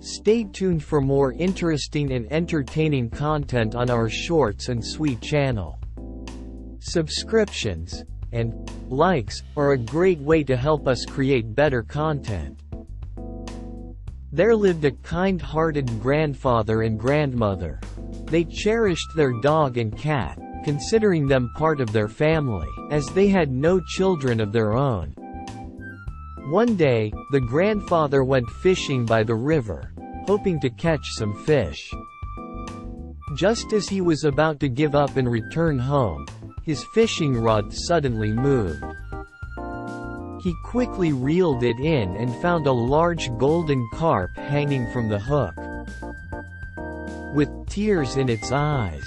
Stay tuned for more interesting and entertaining content on our Shorts and Sweet channel. Subscriptions and likes are a great way to help us create better content. There lived a kind-hearted grandfather and grandmother. They cherished their dog and cat, considering them part of their family, as they had no children of their own. One day, the grandfather went fishing by the river, hoping to catch some fish. Just as he was about to give up and return home, his fishing rod suddenly moved. He quickly reeled it in and found a large golden carp hanging from the hook. With tears in its eyes,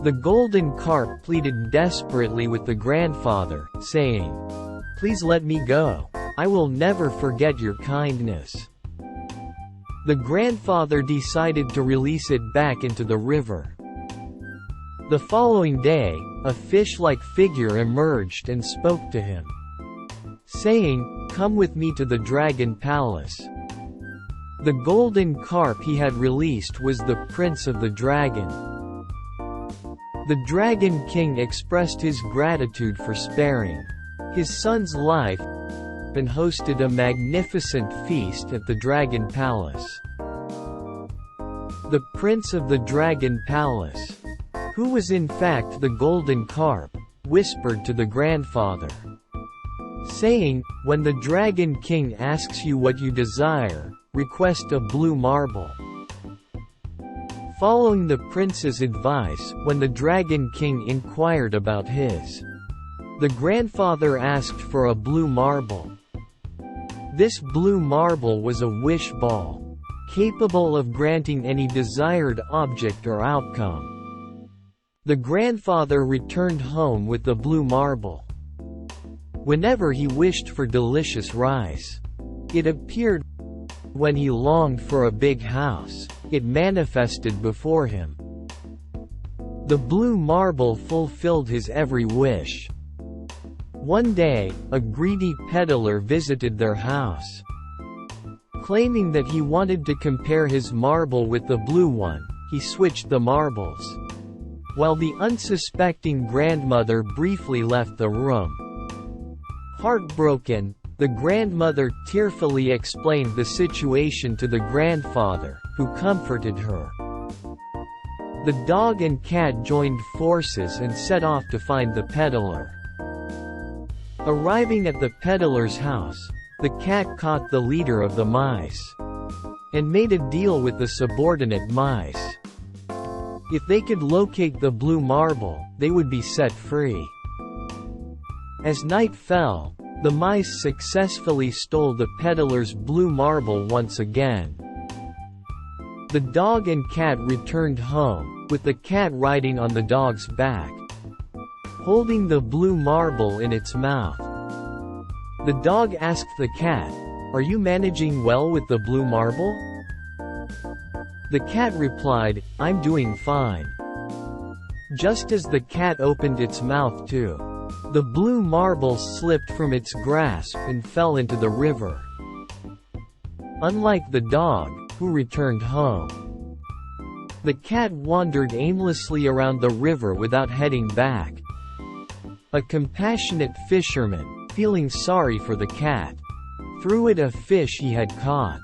the golden carp pleaded desperately with the grandfather, saying, "Please let me go. I will never forget your kindness." The grandfather decided to release it back into the river. The following day, a fish-like figure emerged and spoke to him, saying, "Come with me to the Dragon Palace." The golden carp he had released was the Prince of the Dragon. The Dragon King expressed his gratitude for sparing his son's life and hosted a magnificent feast at the Dragon Palace. The Prince of the Dragon Palace, who was in fact the golden carp, whispered to the grandfather, saying, "When the Dragon King asks you what you desire, request a blue marble." Following the prince's advice, when the Dragon King inquired about his, the grandfather asked for a blue marble. This blue marble was a wish ball, capable of granting any desired object or outcome. The grandfather returned home with the blue marble. Whenever he wished for delicious rice, it appeared. When he longed for a big house, it manifested before him. The blue marble fulfilled his every wish. One day, a greedy peddler visited their house. Claiming that he wanted to compare his marble with the blue one, he switched the marbles, while the unsuspecting grandmother briefly left the room. Heartbroken, the grandmother tearfully explained the situation to the grandfather, who comforted her. The dog and cat joined forces and set off to find the peddler. Arriving at the peddler's house, the cat caught the leader of the mice and made a deal with the subordinate mice. If they could locate the blue marble, they would be set free. As night fell, the mice successfully stole the peddler's blue marble once again. The dog and cat returned home, with the cat riding on the dog's back, holding the blue marble in its mouth. The dog asked the cat, "Are you managing well with the blue marble?" The cat replied, "I'm doing fine." Just as the cat opened its mouth too, the blue marble slipped from its grasp and fell into the river. Unlike the dog, who returned home, the cat wandered aimlessly around the river without heading back. A compassionate fisherman, feeling sorry for the cat, threw it a fish he had caught.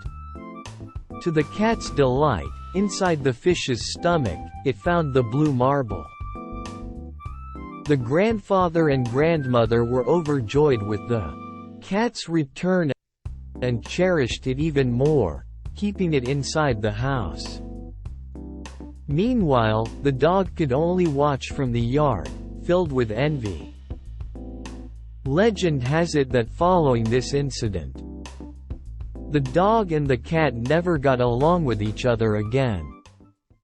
To the cat's delight, inside the fish's stomach, it found the blue marble. The grandfather and grandmother were overjoyed with the cat's return and cherished it even more, keeping it inside the house. Meanwhile, the dog could only watch from the yard, filled with envy. Legend has it that following this incident, the dog and the cat never got along with each other again.